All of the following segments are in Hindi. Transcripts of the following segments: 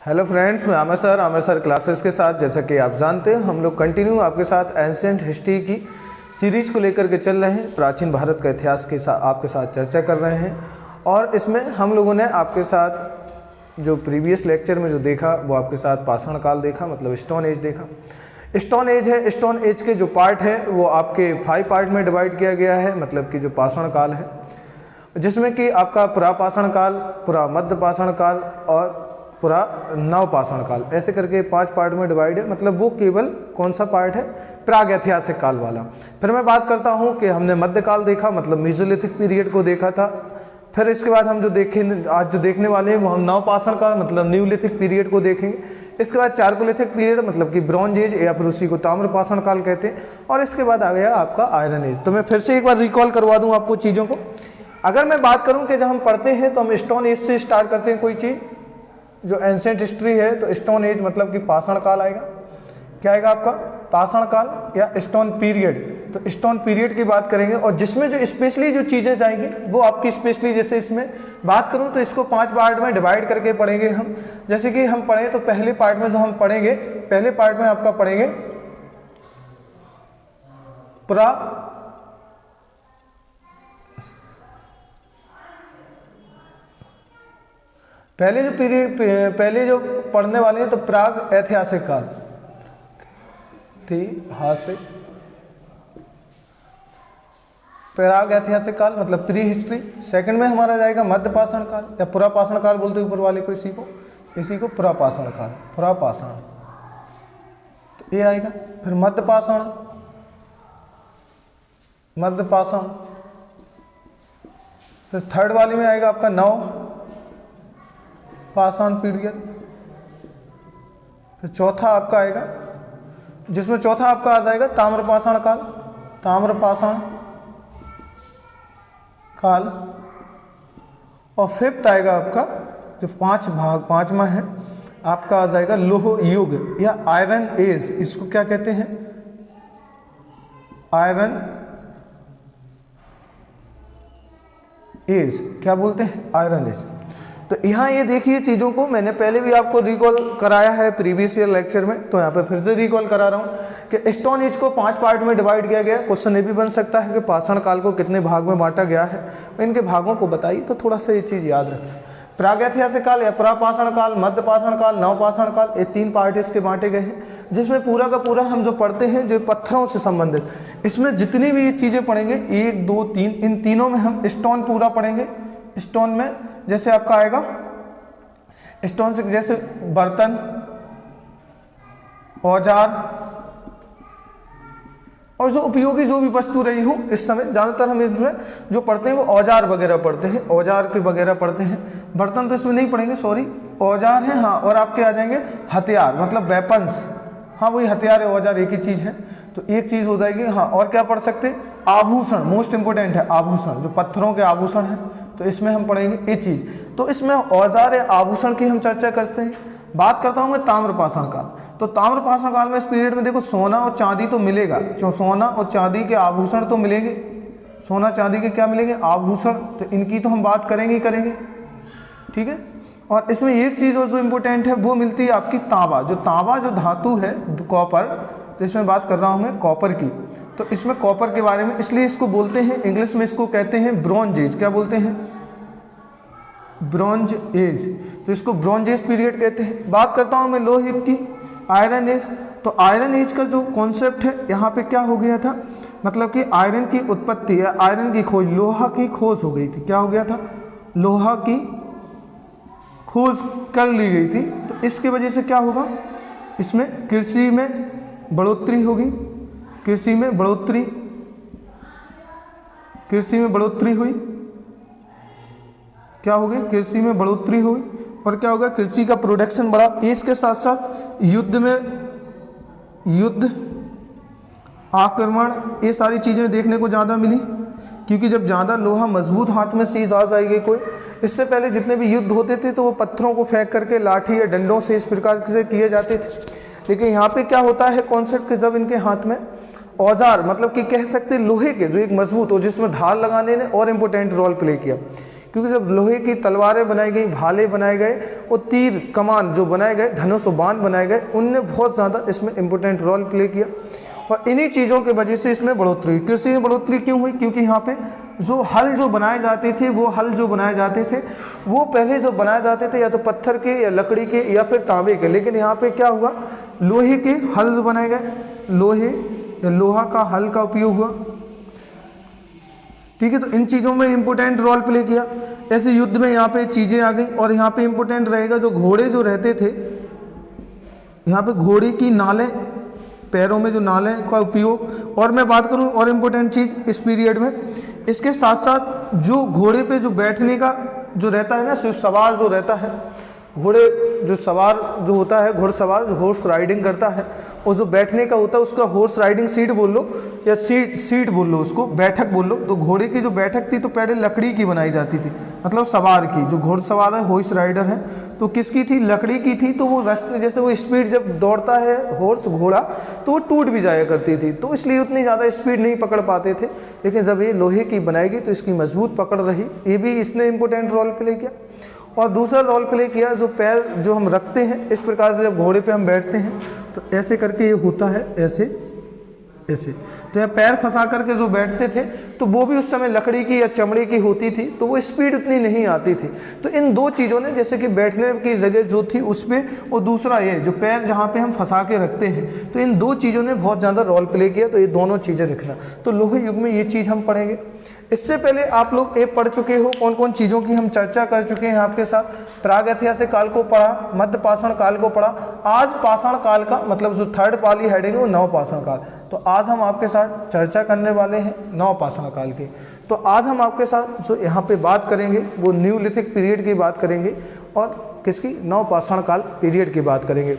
हेलो फ्रेंड्स, मैं आमिर सर क्लासेस के साथ, जैसा कि आप जानते हैं, हम लोग कंटिन्यू आपके साथ एंशिएंट हिस्ट्री की सीरीज को लेकर के चल रहे हैं। प्राचीन भारत का इतिहास के साथ आपके साथ चर्चा कर रहे हैं। और इसमें हम लोगों ने आपके साथ जो प्रीवियस लेक्चर में जो देखा वो आपके साथ पाषाण काल देखा, मतलब स्टोन एज देखा। स्टोन एज है, स्टोन एज के जो पार्ट है वो आपके 5 पार्ट में डिवाइड किया गया है, मतलब कि जो पाषाण काल है, जिसमें कि आपका पुरापाषाण काल, पुरा मध्य पाषाण काल और पूरा नवपाषाण काल, ऐसे करके 5 पार्ट में डिवाइड है। मतलब वो केवल कौन सा पार्ट है? प्राग ऐतिहासिक काल वाला। फिर मैं बात करता हूँ कि हमने मध्यकाल देखा, मतलब मीजोलिथिक पीरियड को देखा था। फिर इसके बाद हम जो आज जो देखने वाले हैं वो हम नवपाषाण काल, मतलब न्यूलिथिक पीरियड को देखेंगे। इसके बाद चारकोलिथिक पीरियड, मतलब कि ब्रॉन्ज एज या फिर उसी को ताम्रपाषाण काल कहते हैं। और इसके बाद आ गया आपका आयरन एज। तो मैं फिर से एक बार रिकॉल करवा दूँ आपको चीज़ों को। अगर मैं बात करूँ कि जब हम पढ़ते हैं तो हम स्टोन एज से स्टार्ट करते हैं कोई चीज़, जो एंशिएंट हिस्ट्री है, तो स्टोन एज मतलब कि पाषाण काल आएगा। क्या आएगा आपका? पाषाण काल या स्टोन पीरियड। तो स्टोन पीरियड की बात करेंगे, और जिसमें जो स्पेशली जो चीज़ें जाएंगी वो आपकी स्पेशली, जैसे इसमें बात करूं तो इसको 5 पार्ट में डिवाइड करके पढ़ेंगे हम। जैसे कि हम पढ़ें तो पहले पार्ट में जो हम पढ़ेंगे, पहले पार्ट में आपका पढ़ेंगे पहले जो पीरियड, पहले जो पढ़ने वाले हैं तो प्राग ऐतिहासिक काल, प्राग ऐतिहासिक काल मतलब प्री हिस्ट्री। सेकंड में हमारा जाएगा मध्यपाषाण काल या पुरापाषाण काल बोलते हैं ऊपर वाले को, इसी को पुरापाषाण काल, पुरापाषाण, तो ये आएगा। फिर मध्यपाषाण, फिर थर्ड वाले में आएगा आपका पाषाण पीरियड। फिर चौथा आपका आएगा, जिसमें चौथा आपका आ जाएगा ताम्रपाषाण काल, और फिफ्थ आएगा आपका, जो 5वां है आपका, आ जाएगा लोह युग या आयरन एज। इसको क्या कहते हैं? Iron age. क्या बोलते हैं? Iron age. तो यहाँ ये देखिए चीज़ों को मैंने पहले भी आपको रिकॉल कराया है प्रीवियस ईयर लेक्चर में, तो यहाँ पे फिर से रिकॉल करा रहा हूँ कि स्टोन एज को 5 पार्ट में डिवाइड किया गया है। क्वेश्चन ये भी बन सकता है कि पाषाण काल को कितने भाग में बांटा गया है, इनके भागों को बताइए, तो थोड़ा सा ये चीज़ याद रखना। प्रागैतिहासिक काल या पुरापाषाण काल, मध्यपाषाण काल, नवपाषाण काल, ये 3 पार्ट इसके बांटे गए हैं, जिसमें पूरा का पूरा हम जो पढ़ते हैं जो पत्थरों से संबंधित, इसमें जितनी भी ये चीज़ें पढ़ेंगे 1, 2, 3, इन तीनों में हम स्टोन पूरा पढ़ेंगे। स्टोन में जैसे आपका आएगा, स्टोन से जैसे बर्तन, औजार और जो उपयोगी जो भी वस्तु रही हो, इस समय ज़्यादातर हम इसमें जो पढ़ते हैं वो औजार वगैरह पढ़ते हैं, औजार के वगैरह पढ़ते हैं। बर्तन तो इसमें नहीं पढ़ेंगे, सॉरी, औजार हैं। हाँ, और आपके आ जाएंगे हथियार, मतलब वेपन्स। हाँ, वही हथियार है, औजार एक ही चीज़ है, तो एक चीज़ हो जाएगी। हाँ, और क्या पढ़ सकते हैं? आभूषण, मोस्ट इंपोर्टेंट है आभूषण, जो पत्थरों के आभूषण हैं, तो इसमें हम पढ़ेंगे ये चीज़। तो इसमें औजार या आभूषण की हम चर्चा करते हैं। बात करता हूँ मैं ताम्रपाषाण काल। तो ताम्रपाषाण काल में इस पीरियड में देखो सोना और चांदी तो मिलेगा, जो सोना और चांदी के आभूषण तो मिलेंगे, सोना चांदी के क्या मिलेंगे? आभूषण। तो इनकी तो हम बात करेंगे ही करेंगे, ठीक है। और इसमें एक चीज़ और जो इम्पोर्टेंट है वो मिलती है आपकी तांबा, जो धातु है, कॉपर। तो इसमें बात कर रहा हूँ मैं कॉपर की। तो इसमें कॉपर के बारे में, इसलिए इसको बोलते हैं इंग्लिश में, इसको कहते हैं ब्रॉन्ज एज। क्या बोलते हैं? Bronze age. तो इसको ब्रॉन्ज एज पीरियड कहते हैं। बात करता हूँ मैं लोह युग की, आयरन एज। तो आयरन एज का जो कॉन्सेप्ट है यहाँ पे क्या हो गया था, मतलब कि आयरन की उत्पत्ति या आयरन की खोज, लोहा की खोज हो गई थी। क्या हो गया था? लोहा की खोज कर ली गई थी। तो इसके वजह से क्या होगा, इसमें कृषि में बढ़ोतरी होगी, कृषि में बढ़ोतरी हुई। क्या हो गई? कृषि में बढ़ोतरी हुई। और क्या होगा? कृषि का प्रोडक्शन बढ़ा। इसके साथ साथ युद्ध, आक्रमण, ये सारी चीज़ें देखने को ज़्यादा मिली, क्योंकि जब ज़्यादा लोहा मजबूत हाथ में चीज़ आ जाएगी कोई, इससे पहले जितने भी युद्ध होते थे तो वो पत्थरों को फेंक करके, लाठी या डंडों से इस प्रकार से किए जाते थे। लेकिन यहाँ पे क्या होता है कॉन्सेप्ट कि जब इनके हाथ में औजार, मतलब कि कह सकते लोहे के, जो एक मजबूत हो, जिसमें धार लगाने ने और इम्पोर्टेंट रोल प्ले किया, क्योंकि जब लोहे की तलवारें बनाई गई, भाले बनाए गए और तीर कमान जो बनाए गए, धनुष और बाण बनाए गए, उनने बहुत ज़्यादा इसमें इम्पोर्टेंट रोल प्ले किया और इन्हीं चीज़ों की वजह से इसमें बढ़ोतरी हुई। कृषि में बढ़ोतरी क्यों हुई? क्योंकि यहाँ पे जो हल जो बनाए जाते थे, वो हल जो बनाए जाते थे वो पहले जो बनाए जाते थे या तो पत्थर के या लकड़ी के या फिर तांबे के, लेकिन यहाँ पे क्या हुआ, लोहे के हल जो बनाए गए, लोहे या लोहा का हल का उपयोग हुआ। ठीक है, तो इन चीज़ों में इंपॉर्टेंट रोल प्ले किया। ऐसे युद्ध में यहाँ पे चीज़ें आ गई और यहाँ पे इंपॉर्टेंट रहेगा जो घोड़े जो रहते थे, यहाँ पे घोड़े की नालें, पैरों में जो नालें का उपयोग। और मैं बात करूँ और इम्पोर्टेंट चीज़ इस पीरियड में, इसके साथ साथ जो घोड़े पे जो बैठने का जो रहता है ना, सवार जो रहता है, घोड़े जो सवार जो होता है, घुड़सवार जो हॉर्स राइडिंग करता है, और जो बैठने का होता है उसका हॉर्स राइडिंग सीट बोल लो या सीट बोल लो, उसको बैठक बोल लो। तो घोड़े की जो बैठक थी तो पहले लकड़ी की बनाई जाती थी, मतलब सवार की, जो घुड़सवार है, हॉर्स राइडर है, तो किसकी थी? लकड़ी की थी। तो वो रास्ते जैसे वो स्पीड जब दौड़ता है हॉर्स घोड़ा तो वो टूट भी जाया करती थी, तो इसलिए उतनी ज़्यादा स्पीड नहीं पकड़ पाते थे। लेकिन जब ये लोहे की बनाएगी तो इसकी मजबूत पकड़ रही, ये भी इसने इम्पोर्टेंट रोल प्ले किया। और दूसरा रोल प्ले किया जो पैर जो हम रखते हैं, इस प्रकार से जब घोड़े पे हम बैठते हैं तो ऐसे करके ये होता है, ऐसे ऐसे, तो यहाँ पैर फंसा करके जो बैठते थे तो वो भी उस समय लकड़ी की या चमड़े की होती थी, तो वो स्पीड उतनी नहीं आती थी। तो इन दो चीज़ों ने, जैसे कि बैठने की जगह जो थी उस पर, और दूसरा ये जो पैर जहाँ पे हम फंसा के रखते हैं, तो इन दो चीज़ों ने बहुत ज़्यादा रोल प्ले किया। तो ये दोनों चीज़ें रखना, तो लोहे युग में ये चीज़ हम पढ़ेंगे। इससे पहले आप लोग ये पढ़ चुके हो, कौन कौन चीज़ों की हम चर्चा कर चुके हैं आपके साथ। प्रागैतिहासिक काल को पढ़ा, मध्य पाषाण काल को पढ़ा, आज पाषाण काल का मतलब जो थर्ड वाली हेडिंग है वो नव पाषाण काल। तो आज हम आपके साथ चर्चा करने वाले हैं नव पाषाण काल की। तो आज हम आपके साथ जो यहाँ पे बात करेंगे वो न्यूलिथिक पीरियड की बात करेंगे और किसकी? नव पाषाण काल पीरियड की बात करेंगे।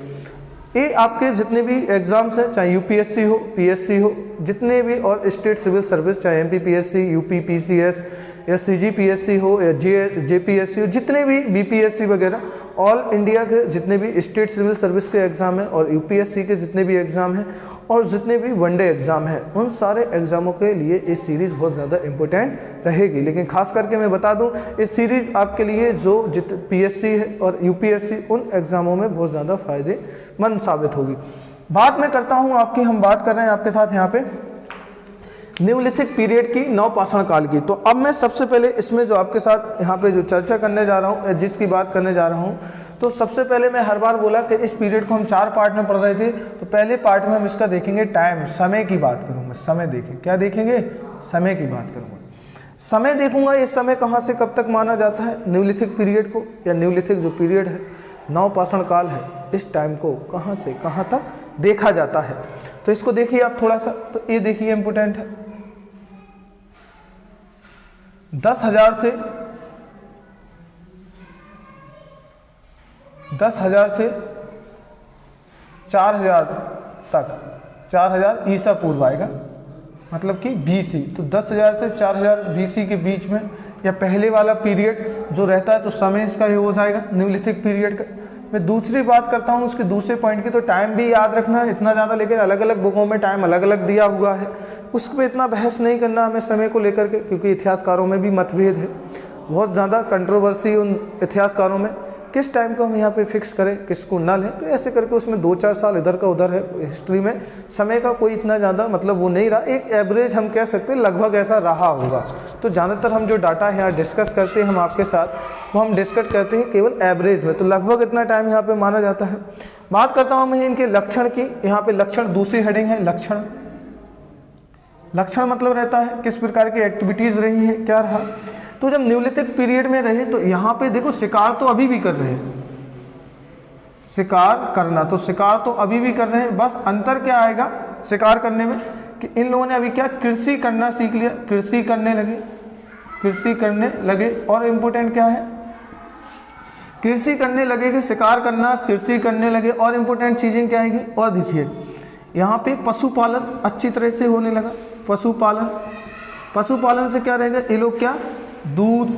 ये आपके जितने भी एग्ज़ाम्स हैं, चाहे यूपीएससी हो, पीएससी हो, जितने भी और स्टेट सिविल सर्विस, चाहे एमपीपीएससी, यूपीपीसीएस या सीजीपीएससी हो या जेपीएससी हो, जितने भी बीपीएससी वगैरह, ऑल इंडिया के जितने भी स्टेट सिविल सर्विस के एग्ज़ाम हैं और यूपीएससी के जितने भी एग्ज़ाम हैं और जितने भी वनडे एग्ज़ाम हैं, उन सारे एग्ज़ामों के लिए ये सीरीज़ बहुत ज़्यादा इंपॉर्टेंट रहेगी। लेकिन खास करके मैं बता दूं, इस सीरीज़ आपके लिए जो पीएससी है और यूपीएससी, उन एग्ज़ामों में बहुत ज़्यादा फ़ायदेमंद साबित होगी। बात मैं करता हूं आपकी, हम बात कर रहे हैं आपके साथ यहाँ पे न्यूलिथिक पीरियड की, नव पाषाण काल की। तो अब मैं सबसे पहले इसमें जो आपके साथ यहाँ पे जो चर्चा करने जा रहा हूँ, जिसकी बात करने जा रहा हूँ, तो सबसे पहले मैं हर बार बोला कि इस पीरियड को हम 4 पार्ट में पढ़ रहे थे। तो पहले पार्ट में हम इसका देखेंगे टाइम, समय की बात करूँगा, समय देखें, क्या देखेंगे? समय की बात करूँगा, समय देखूंगा ये समय कहाँ से कब तक माना जाता है न्यूलिथिक पीरियड को, या न्यूलिथिक जो पीरियड है, नव पाषाण काल है, इस टाइम को कहाँ से कहाँ तक देखा जाता है। तो इसको देखिए आप थोड़ा सा, तो ये देखिए इंपोर्टेंट है। 10,000 से 4,000 तक, 4,000 ईसा पूर्व आएगा, मतलब कि बीसी। तो 10,000 से 4,000 बीसी के बीच में या पहले वाला पीरियड जो रहता है, तो समय इसका ये हो जाएगा न्यूलिथिक पीरियड का। मैं दूसरी बात करता हूँ उसके दूसरे पॉइंट की, तो टाइम भी याद रखना है इतना ज़्यादा, लेकिन अलग अलग बुकों में टाइम अलग अलग दिया हुआ है, उस पर इतना बहस नहीं करना हमें समय को लेकर के, क्योंकि इतिहासकारों में भी मतभेद है, बहुत ज़्यादा कंट्रोवर्सी उन इतिहासकारों में, किस टाइम को हम यहाँ पे फिक्स करें, किसको न लें। तो ऐसे करके उसमें 2-4 साल इधर का उधर है, हिस्ट्री में समय का कोई इतना ज़्यादा मतलब वो नहीं रहा, एक एवरेज हम कह सकते हैं लगभग ऐसा रहा होगा। तो ज़्यादातर हम जो डाटा यहाँ डिस्कस करते हैं हम आपके साथ, वो हम डिस्कस करते हैं केवल एवरेज में, तो लगभग इतना टाइम यहाँ पर माना जाता है। बात करता हूँ मैं इनके लक्षण की, यहाँ पर लक्षण दूसरी हेडिंग है लक्षण। लक्षण मतलब रहता है किस प्रकार की एक्टिविटीज़ रही हैं, क्या रहा। तो जब न्यूलिथिक पीरियड में रहे तो यहाँ पे देखो शिकार तो अभी भी कर रहे हैं, शिकार करना, तो शिकार तो अभी भी कर रहे हैं, बस अंतर क्या आएगा शिकार करने में कि इन लोगों ने अभी क्या कृषि करना सीख लिया, कृषि करने लगे। और इम्पोर्टेंट क्या है, कृषि करने लगे कि शिकार करना, कृषि करने लगे। और इम्पोर्टेंट चीज़ें क्या आएगी, और देखिए यहाँ पे पशुपालन अच्छी तरह से होने लगा। पशुपालन से क्या रहेगा, ये लोग क्या दूध,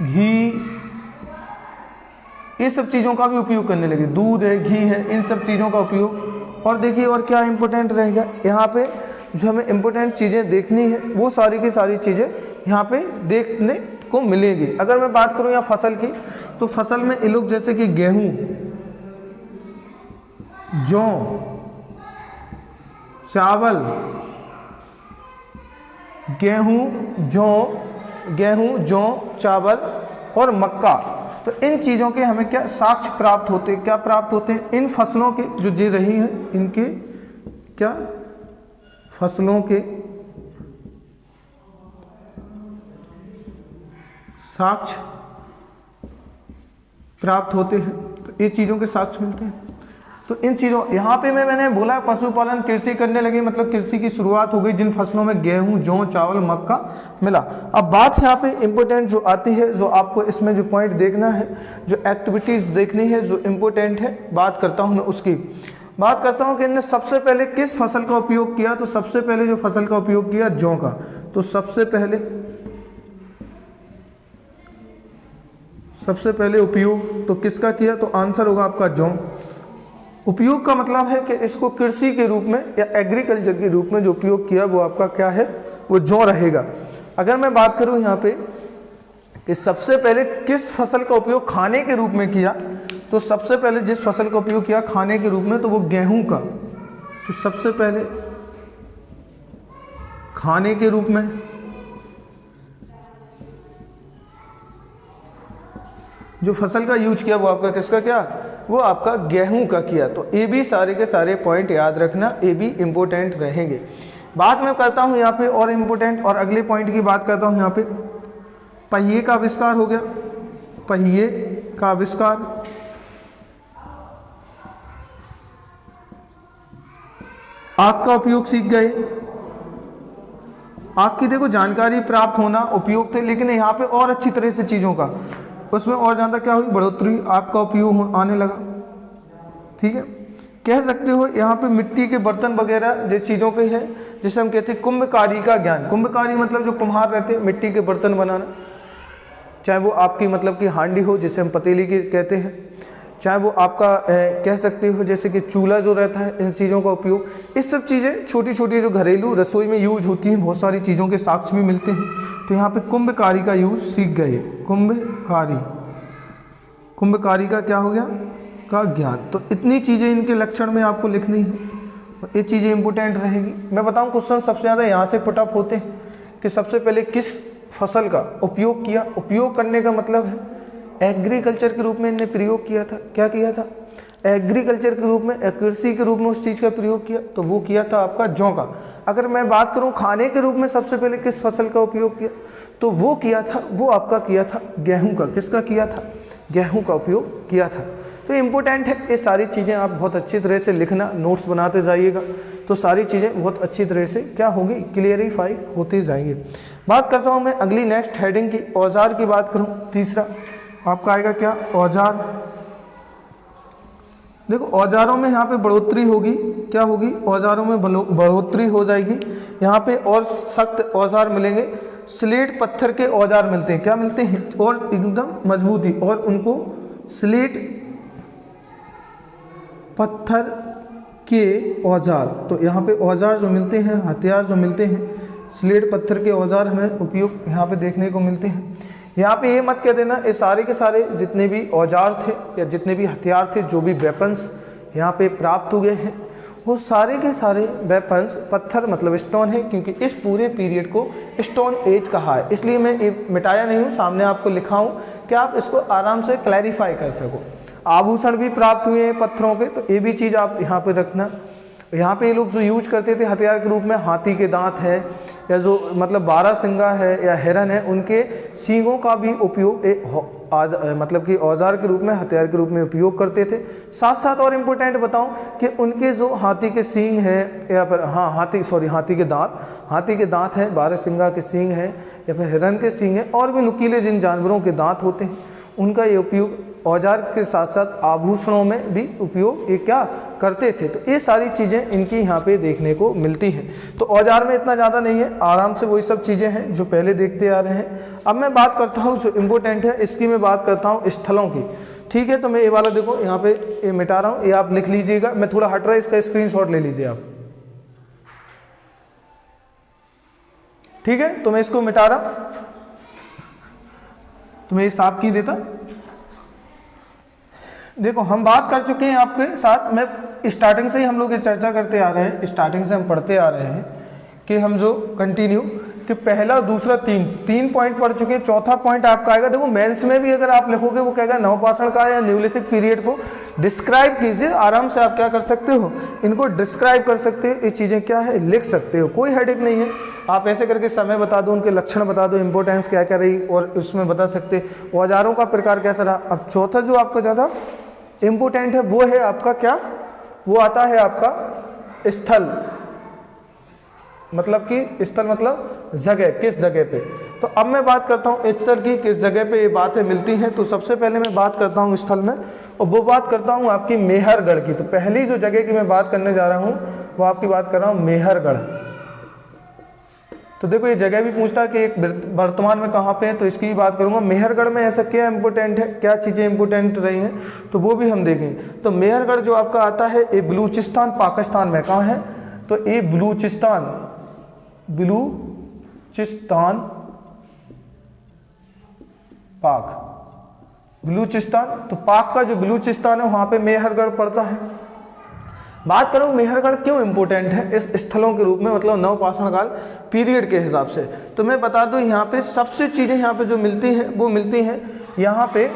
घी, ये सब चीज़ों का भी उपयोग करने लगे, दूध है, घी है, इन सब चीज़ों का उपयोग। और देखिए और क्या इंपॉर्टेंट रहेगा, यहाँ पे जो हमें इंपॉर्टेंट चीज़ें देखनी है वो सारी की सारी चीज़ें यहाँ पे देखने को मिलेगी। अगर मैं बात करूं यहाँ फसल की, तो फसल में ये लोग जैसे कि गेहूं, जौ, चावल, गेहूं, जौ, चावल और मक्का, तो इन चीज़ों के हमें क्या साक्ष्य प्राप्त होते हैं, क्या प्राप्त होते हैं, इन फसलों के जो जी रही हैं इनके क्या फसलों के साक्ष्य प्राप्त होते हैं। तो ये चीज़ों के साक्ष्य मिलते हैं। तो इन चीज़ों यहाँ पे मैंने बोला पशुपालन कृषि करने लगे, मतलब कृषि की शुरुआत हो गई जिन फसलों में गेहूं, जौ, चावल, मक्का मिला। अब बात यहाँ पे इम्पोर्टेंट जो आती है, जो आपको इसमें जो पॉइंट देखना है, जो एक्टिविटीज़ देखनी है, जो इम्पोर्टेंट है, बात करता हूँ मैं उसकी। बात करता हूँ कि इनने सबसे पहले किस फसल का उपयोग किया। तो सबसे पहले जो फसल का उपयोग किया जौ का। तो सबसे पहले उपयोग तो किसका किया, तो आंसर होगा आपका जौ। उपयोग का मतलब है कि इसको कृषि के रूप में या एग्रीकल्चर के रूप में जो उपयोग किया वो आपका क्या है, वो जौ रहेगा। अगर मैं बात करूं यहाँ पे कि सबसे पहले किस फसल का उपयोग खाने के रूप में किया, तो सबसे पहले जिस फसल का उपयोग किया खाने के रूप में तो वो गेहूं का। तो सबसे पहले खाने के रूप में जो फसल का यूज किया वो आपका किसका क्या, वो आपका गेहूं का किया। तो ये भी सारे के सारे पॉइंट याद रखना, ये भी इम्पोर्टेंट रहेंगे। बात मैं करता हूं यहाँ पे और इम्पोर्टेंट और अगले पॉइंट की बात करता हूं यहाँ पे, पहिए का आविष्कार हो गया। पहिए का आविष्कार, आग का उपयोग सीख गए। आग की देखो जानकारी प्राप्त होना उपयोग थे, लेकिन यहाँ पे और अच्छी तरह से चीज़ों का उसमें और ज़्यादा क्या हुई, बढ़ोतरी, आग का उपयोग आने लगा। ठीक है, कह सकते हो यहाँ पे मिट्टी के बर्तन वगैरह जो चीज़ों के है, जिसे हम कहते हैं कुंभकारी का ज्ञान। कुंभकारी मतलब जो कुम्हार रहते हैं मिट्टी के बर्तन बनाना, चाहे वो आपकी मतलब कि हांडी हो जिसे हम पतीली की कहते हैं, चाहे वो आपका कह सकते हो जैसे कि चूल्हा जो रहता है, इन चीज़ों का उपयोग, इस सब चीज़ें छोटी छोटी जो घरेलू रसोई में यूज होती हैं, बहुत सारी चीज़ों के साक्ष्य भी मिलते हैं। तो यहाँ पे कुंभकारी का यूज सीख गए। कुंभकारी का क्या हो गया, का ज्ञान। तो इतनी चीज़ें इनके लक्षण में आपको लिखनी है, ये चीज़ें इंपॉर्टेंट रहेगी। मैं बताऊँ क्वेश्चन सबसे ज़्यादा यहाँ से पुटअप होते हैं कि सबसे पहले किस फसल का उपयोग किया। उपयोग करने का मतलब है एग्रीकल्चर के रूप में इन्हें प्रयोग किया था। क्या किया था, एग्रीकल्चर के रूप में, कृषि के रूप में उस चीज़ का प्रयोग किया, तो वो किया था आपका जौ का। अगर मैं बात करूं खाने के रूप में सबसे पहले किस फसल का उपयोग किया, तो वो किया था, वो आपका किया था गेहूं का। किसका किया था, गेहूं का उपयोग किया था। तो इम्पोर्टेंट है, ये सारी चीज़ें आप बहुत अच्छी तरह से लिखना, नोट्स बनाते जाइएगा, तो सारी चीज़ें बहुत अच्छी तरह से क्या होगी, क्लियरिफाई होते जाएंगे। बात करता हूँ मैं अगली नेक्स्ट हेडिंग की, औजार की बात करूँ। तीसरा आपका आएगा क्या, औजार। देखो औजारों में यहाँ पे बढ़ोतरी होगी, क्या होगी, औजारों में बढ़ोतरी हो जाएगी। यहाँ पे और सख्त औजार मिलेंगे, स्लेट पत्थर के औजार मिलते हैं। क्या मिलते हैं, और एकदम मजबूती, और उनको स्लेट पत्थर के औजार। तो यहाँ पे औजार जो मिलते हैं, हथियार जो मिलते हैं, स्लेट पत्थर के औजार हमें उपयोग यहाँ पे देखने को मिलते हैं। यहाँ पे ये मत कह देना ये सारे के सारे जितने भी औजार थे या जितने भी हथियार थे, जो भी वेपन्स यहाँ पे प्राप्त हुए हैं, वो सारे के सारे वेपन्स पत्थर मतलब स्टोन है, क्योंकि इस पूरे पीरियड को स्टोन एज कहा है। इसलिए मैं ये मिटाया नहीं हूँ, सामने आपको लिखा हूँ कि आप इसको आराम से क्लैरिफाई कर सको। आभूषण भी प्राप्त हुए हैं पत्थरों के, तो ये भी चीज़ आप यहाँ पे रखना। यहाँ पे ये लोग जो यूज करते थे हथियार के रूप में, हाथी के दांत है या जो मतलब बारहसिंगा है या हिरन है, उनके सींगों का भी उपयोग मतलब कि औजार के रूप में, हथियार के रूप में उपयोग करते थे। साथ साथ और इम्पोर्टेंट बताऊं कि उनके जो हाथी के सींग है या फिर हाथी के दांत हैं, बारहसिंगा के सींग है या फिर हिरन के सींग है, और भी नुकीले जिन जानवरों के दांत होते हैं, उनका ये उपयोग औजार के साथ साथ आभूषणों में भी उपयोग ये क्या करते थे। तो ये सारी चीज़ें इनकी यहाँ पे देखने को मिलती हैं। तो औजार में इतना ज़्यादा नहीं है, आराम से वही सब चीज़ें हैं जो पहले देखते आ रहे हैं। अब मैं बात करता हूँ जो इम्पोर्टेंट है, इसकी मैं बात करता हूँ स्थलों की। ठीक है, तो मैं ये वाला देखो यहाँ पे ये मिटा रहा हूँ, ये आप लिख लीजिएगा। मैं थोड़ा हट रहा है, इसका स्क्रीनशॉट ले लीजिए आप। ठीक है, तो मैं इसको मिटा रहा। तो मैं ये साफ की देता। देखो हम बात कर चुके हैं आपके साथ, मैं स्टार्टिंग से ही हम लोग ये चर्चा करते आ रहे हैं, स्टार्टिंग से हम पढ़ते आ रहे हैं कि हम जो कंटिन्यू कि पहला दूसरा तीन पॉइंट पढ़ चुके हैं। चौथा पॉइंट आपका आएगा, देखो मेंस में भी अगर आप लिखोगे वो कहेगा नवपाषाण काल या न्यूलिथिक पीरियड को डिस्क्राइब कीजिए। आराम से आप क्या कर सकते हो, इनको डिस्क्राइब कर सकते हो, ये चीज़ें क्या है लिख सकते हो, कोई हेडेक नहीं है। आप ऐसे करके समय बता दो, उनके लक्षण बता दो, इंपॉर्टेंस क्या क्या रही और उसमें बता सकते औजारों का प्रकार कैसा रहा। अब चौथा जो आपका ज़्यादा इम्पोर्टेंट है वो है आपका क्या, वो आता है आपका स्थल, मतलब कि स्थल मतलब जगह, किस जगह पे। तो अब मैं बात करता हूँ स्थल की, किस जगह पे ये बातें मिलती हैं। तो सबसे पहले मैं बात करता हूँ स्थल में, और वो बात करता हूँ आपकी मेहरगढ़ की। तो पहली जो जगह की मैं बात करने जा रहा हूँ वो आपकी बात कर रहा हूँ मेहरगढ़। तो देखो ये जगह भी पूछता है कि एक वर्तमान में कहाँ पे है, तो इसकी भी बात करूँगा। मेहरगढ़ में ऐसा क्या इंपॉर्टेंट है, क्या चीज़ें इंपॉर्टेंट रही हैं, तो वो भी हम देखेंगे। तो मेहरगढ़ जो आपका आता है ये बलूचिस्तान पाकिस्तान में कहाँ है, तो ये बलूचिस्तान पाक, बलूचिस्तान, तो पाक का जो बलूचिस्तान है वहाँ पे मेहरगढ़ पड़ता है। बात करूँ मेहरगढ़ क्यों इंपॉर्टेंट है इस स्थलों के रूप में, मतलब नवपाषाण काल पीरियड के हिसाब से, तो मैं बता दूं यहाँ पे सबसे चीज़ें यहाँ पे जो मिलती हैं वो मिलती हैं यहाँ पे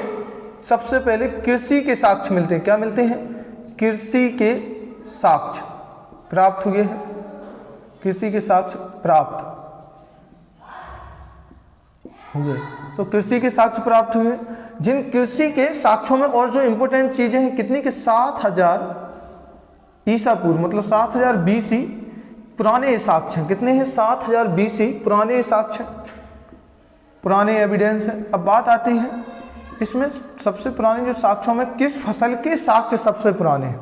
सबसे पहले कृषि के साक्ष्य मिलते हैं। क्या मिलते हैं, कृषि के साक्ष्य प्राप्त हुए हैं, कृषि के साक्ष्य प्राप्त हुए। तो कृषि के साक्ष्य प्राप्त हुए, जिन कृषि के साक्ष्यों में और जो इंपॉर्टेंट चीजें हैं कितनी के 7000 ईसा पूर्व, मतलब 7000 BC पुराने साक्ष्य हैं। कितने हैं, 7000 BC पुराने साक्ष्य, पुराने एविडेंस है। अब बात आती है इसमें सबसे पुराने जो साक्ष्यों में किस फसल के साक्ष्य सबसे पुराने हैं,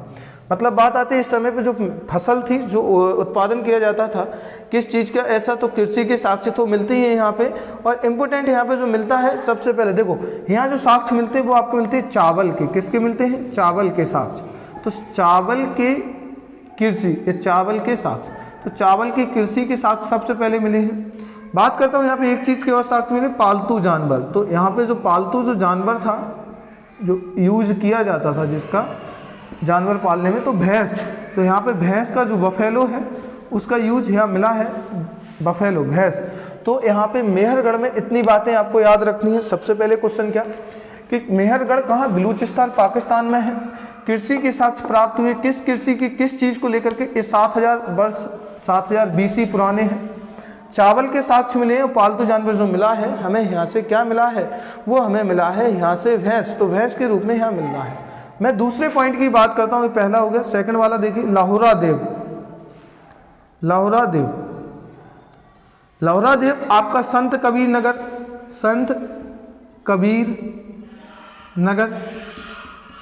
मतलब बात आती है इस समय पे जो फसल थी, जो उत्पादन किया जाता था किस चीज़ का, ऐसा तो कृषि के साक्ष्य तो मिलते ही हैं यहाँ पे। और इम्पोर्टेंट यहाँ पे जो मिलता है सबसे पहले देखो यहाँ जो साक्ष्य मिलते हैं वो आपको मिलते हैं चावल के, किसके मिलते हैं, चावल के साक्ष्य। तो चावल के कृषि, ये चावल के साक्ष्य, तो चावल की कृषि के साक्ष्य सबसे पहले मिले हैं। बात करता हूँ यहाँ पे एक चीज़ के और साक्ष्य मिले, पालतू जानवर। तो यहाँ पे जो पालतू जो जानवर था जो यूज किया जाता था जिसका जानवर पालने में, तो भैंस, तो यहाँ पे भैंस का जो बफेलो है उसका यूज यहाँ मिला है, बफेलो भैंस। तो यहाँ पे मेहरगढ़ में इतनी बातें आपको याद रखनी है। सबसे पहले क्वेश्चन क्या कि मेहरगढ़ कहाँ, बलूचिस्तान पाकिस्तान में है। कृषि के साक्ष्य प्राप्त हुए, किस कृषि की, किस चीज़ को लेकर के, ये 7000 वर्ष 7000 BC पुराने हैं। चावल के साक्ष्य मिले हैं, पालतू जानवर जो मिला है हमें यहाँ से क्या मिला है, वो हमें मिला है यहाँ से भैंस, तो भैंस के रूप में यहाँ मिल रहा है। मैं दूसरे पॉइंट की बात करता हूँ, पहला हो गया। सेकंड वाला देखिए लाहुरा देव, लाहुरा देव, लाहुरा देव आपका संत कबीर नगर, संत कबीर नगर,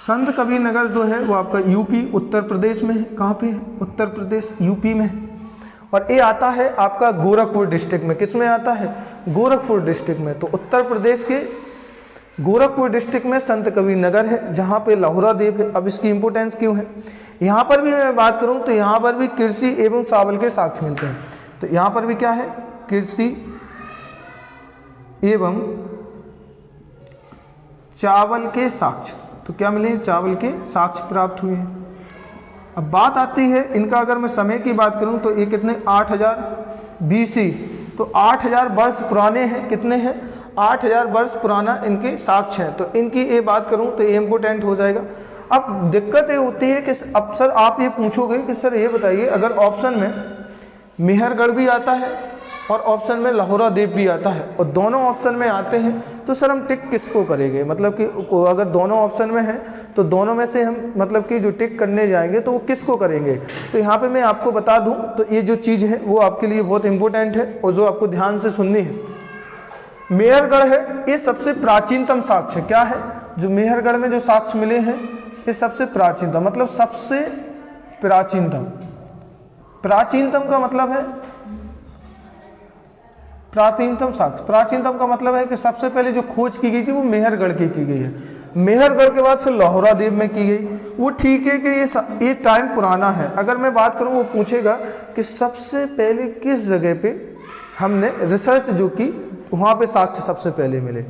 संत कबीर नगर जो है वो आपका यूपी उत्तर प्रदेश में है। कहाँ पे है, उत्तर प्रदेश यूपी में है। और ये आता है आपका गोरखपुर डिस्ट्रिक्ट में, किस में आता है, गोरखपुर डिस्ट्रिक्ट में। तो उत्तर प्रदेश के गोरखपुर डिस्ट्रिक्ट में संत कबीर नगर है जहाँ पे लाहुरा देव है। अब इसकी इंपोर्टेंस क्यों है, यहाँ पर भी मैं बात करूँ तो यहाँ पर भी कृषि एवं चावल के साक्ष्य मिलते हैं। तो यहाँ पर भी क्या है, कृषि एवं चावल के साक्ष्य, तो क्या मिले, चावल के साक्ष्य प्राप्त हुए हैं। अब बात आती है इनका, अगर मैं समय की बात करूं तो ये कितने 8000 BC, तो 8000 वर्ष पुराने हैं। कितने हैं, 8000 वर्ष पुराना इनके साक्ष्य है। तो इनकी ये बात करूं तो ये इम्पोर्टेंट हो जाएगा। अब दिक्कत ये होती है कि अब सर आप ये पूछोगे कि सर ये बताइए अगर ऑप्शन में मेहरगढ़ भी आता है और ऑप्शन में लाहुरा देव भी आता है और दोनों ऑप्शन में आते हैं, तो सर हम टिक किसको करेंगे, मतलब कि अगर दोनों ऑप्शन में है तो दोनों में से हम मतलब कि जो टिक करने जाएंगे तो वो किसको करेंगे। तो यहाँ पे मैं आपको बता दूं तो ये जो चीज़ है वो आपके लिए बहुत इंपॉर्टेंट है और जो आपको ध्यान से सुननी है। मेहरगढ़ है ये सबसे प्राचीनतम साक्ष्य, क्या है, जो मेहरगढ़ में जो साक्ष्य मिले हैं ये सबसे प्राचीनतम, मतलब सबसे प्राचीनतम, प्राचीनतम का मतलब है प्राचीनतम साक्ष्य, प्राचीनतम का मतलब है कि सबसे पहले जो खोज की गई थी वो मेहरगढ़ की गई है। मेहरगढ़ के बाद फिर लाहुरा देव में की गई। वो ठीक है कि ये टाइम पुराना है। अगर मैं बात करूं वो पूछेगा कि सबसे पहले किस जगह पे हमने रिसर्च जो की वहाँ पे साक्ष्य सबसे पहले मिले,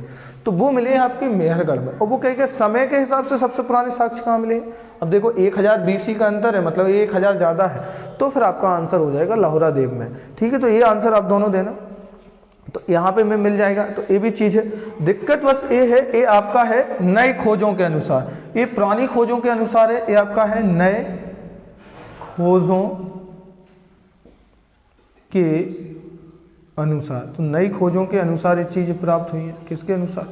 तो वो मिले हैं आपके मेहरगढ़ में। और वो कहेंगे समय के हिसाब से सबसे पुराने साक्ष्य कहाँ मिले हैं? अब देखो 1000 BC का अंतर है, मतलब 1000 ज़्यादा है, तो फिर आपका आंसर हो जाएगा लाहौरा देव में। ठीक है, तो ये आंसर आप दोनों देना, तो यहाँ पे में मिल जाएगा। तो ये भी चीज़ है। दिक्कत बस ये है, ये आपका है नए खोजों के अनुसार, ये पुरानी खोजों के अनुसार है, ये आपका है नए खोजों के अनुसार। तो नई खोजों के अनुसार ये चीज़ प्राप्त हुई है। किसके अनुसार?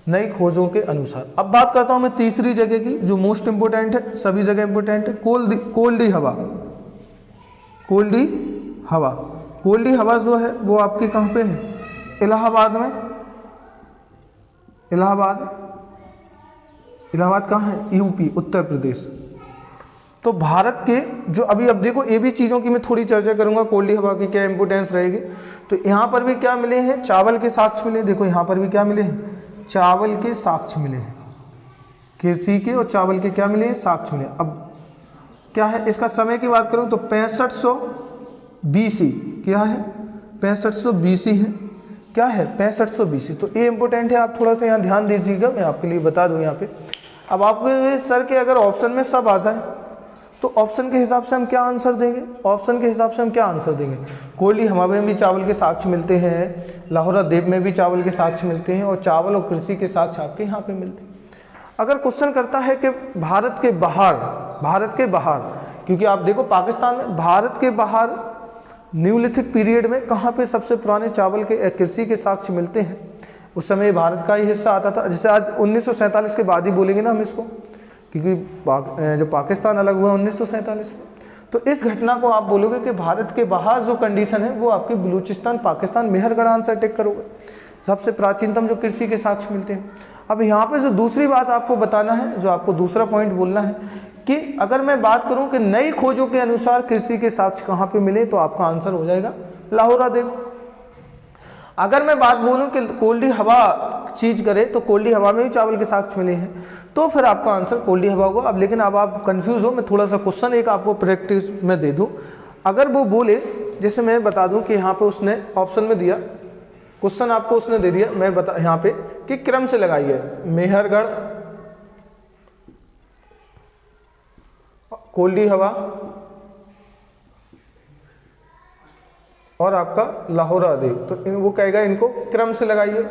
नई खोजों के अनुसार। अब बात करता हूँ मैं तीसरी जगह की, जो मोस्ट इंपोर्टेंट है, सभी जगह इंपोर्टेंट है, कोल्डी हवा। कोल्डी हवा, कोल्डी हवा जो है वो आपकी कहाँ पे है? इलाहाबाद में। इलाहाबाद, इलाहाबाद कहाँ है? यूपी, उत्तर प्रदेश। तो भारत के जो अभी, अब देखो ये भी चीज़ों की मैं थोड़ी चर्चा करूंगा, कोल्डी हवा की क्या इंपोर्टेंस रहेगी। तो यहाँ पर भी क्या मिले हैं? चावल के साक्ष्य मिले। देखो यहाँ पर भी क्या मिले हैं? चावल के साक्ष्य मिले हैं। कृषि के और चावल के क्या मिले हैं? साक्ष्य मिले। अब क्या है इसका समय की बात करूं तो 6500 BC क्या है? 6500 BC है। क्या है? 6500 BC। तो ये इंपॉर्टेंट है, आप थोड़ा सा यहाँ ध्यान दीजिएगा, मैं आपके लिए बता दूं यहाँ पे। अब आपके सर के अगर ऑप्शन में सब आ जाए तो ऑप्शन के हिसाब से हम क्या आंसर देंगे? ऑप्शन के हिसाब से हम क्या आंसर देंगे? कोयली हवा में भी चावल के साक्ष्य मिलते हैं, लाहौरा देव में भी चावल के साक्ष्य मिलते हैं, और चावल और कृषि के साक्ष्य आपके यहाँ पे मिलते हैं। अगर क्वेश्चन करता है कि भारत के बाहर, क्योंकि आप देखो पाकिस्तान में, भारत के बाहर न्यूलिथिक पीरियड में कहाँ पे सबसे पुराने चावल के कृषि के साक्ष्य मिलते हैं, उस समय भारत का ही हिस्सा आता था। जैसे आज 1947 के बाद ही बोलेंगे ना हम इसको, क्योंकि जो पाकिस्तान अलग हुआ 1947 में, तो इस घटना को आप बोलोगे कि भारत के बाहर जो कंडीशन है वो आपकी बलूचिस्तान, पाकिस्तान, मेहरगढ़ आंसर टिक करोगे। सबसे प्राचीनतम जो कृषि के साक्ष्य मिलते हैं। अब यहाँ पे जो दूसरी बात आपको बताना है, जो आपको दूसरा पॉइंट बोलना है, कि अगर मैं बात करूं कि नई खोजों के अनुसार कृषि के साक्ष्य कहाँ पे मिले, तो आपका आंसर हो जाएगा लाहौरा देव। अगर मैं बात बोलूं कि कोल्डी हवा चीज करे तो कोल्डी हवा में भी चावल के साक्ष्य मिले हैं, तो फिर आपका आंसर कोल्डी हवा होगा। अब लेकिन अब आप कंफ्यूज हो, मैं थोड़ा सा क्वेश्चन एक आपको प्रैक्टिस में दे दूं। अगर वो बोले, जैसे मैं बता दूं कि यहाँ पे उसने ऑप्शन में दिया, क्वेश्चन आपको उसने दे दिया, मैं बता यहाँ पे कि क्रम से लगाइए, मेहरगढ़, कोल्डी हवा और आपका लाहौरा देव, तो वो कहेगा इनको क्रम से लगाइए।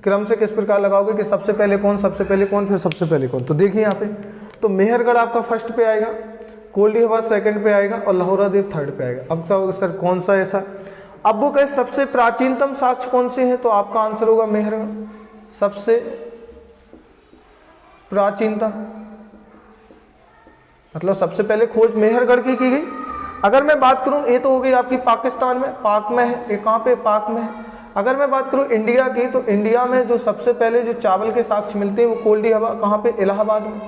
क्रम से किस प्रकार लगाओगे कि सबसे पहले कौन, सबसे पहले कौन, फिर सबसे पहले कौन। तो देखिए यहाँ पे, तो मेहरगढ़ आपका फर्स्ट पे आएगा, कोल्डी हवा सेकंड पे आएगा और लाहौरा देव थर्ड पे आएगा। अब क्या होगा सर, कौन सा ऐसा? अब वो कहे सबसे प्राचीनतम साक्ष्य कौन से हैं, तो आपका आंसर होगा मेहरगढ़, सबसे प्राचीनतम, मतलब सबसे पहले खोज मेहरगढ़ की गई। अगर मैं बात करूं, ये तो हो गई आपकी पाकिस्तान में, पाक में है, ये कहाँ पे? पाक में है। अगर मैं बात करूं इंडिया की, तो इंडिया में जो सबसे पहले जो चावल के साक्ष्य मिलते हैं वो कोल्डी हवा कहाँ पे? इलाहाबाद में।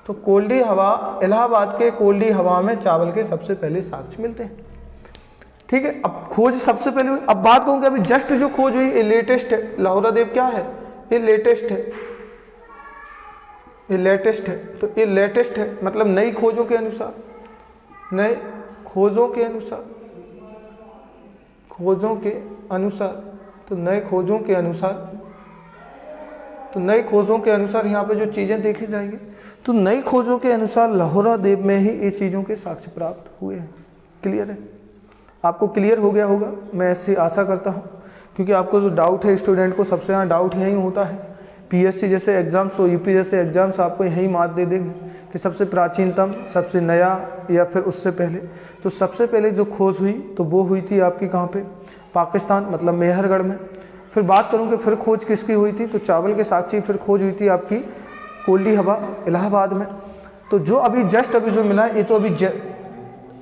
तो कोल्डी हवा, इलाहाबाद के कोल्डी हवा में चावल के सबसे पहले साक्ष्य मिलते हैं। ठीक है, अब खोज सबसे पहले हुई। अब बात कहूँ कि अभी जस्ट जो खोज हुई ये लेटेस्ट है, लाहौरा देव क्या है? ये लेटेस्ट है, ये लेटेस्ट है। तो ये लेटेस्ट है मतलब नई खोजों के अनुसार, नए खोजों के अनुसार, खोजों के अनुसार, तो नए खोजों के अनुसार, तो नई खोजों के अनुसार यहाँ पे जो चीज़ें देखी जाएगी, तो नई खोजों के अनुसार लाहौरा देव में ही ये चीज़ों के साक्ष्य प्राप्त हुए हैं। क्लियर है? आपको क्लियर हो गया होगा, मैं ऐसी आशा करता हूँ, क्योंकि आपको जो डाउट है, स्टूडेंट को सबसे ज़्यादा डाउट यही होता है। पीएससी जैसे एग्जाम्स और यूपी जैसे एग्जाम्स आपको यही मात दे देंगे कि सबसे प्राचीनतम, सबसे नया या फिर उससे पहले। तो सबसे पहले जो खोज हुई तो वो हुई थी आपकी कहाँ पे? पाकिस्तान, मतलब मेहरगढ़ में। फिर बात करूँ कि फिर खोज किसकी हुई थी, तो चावल के साक्ष्य फिर खोज हुई थी आपकी कोल्डी हवा, इलाहाबाद में। तो जो अभी जस्ट अभी जो मिला है ये तो अभी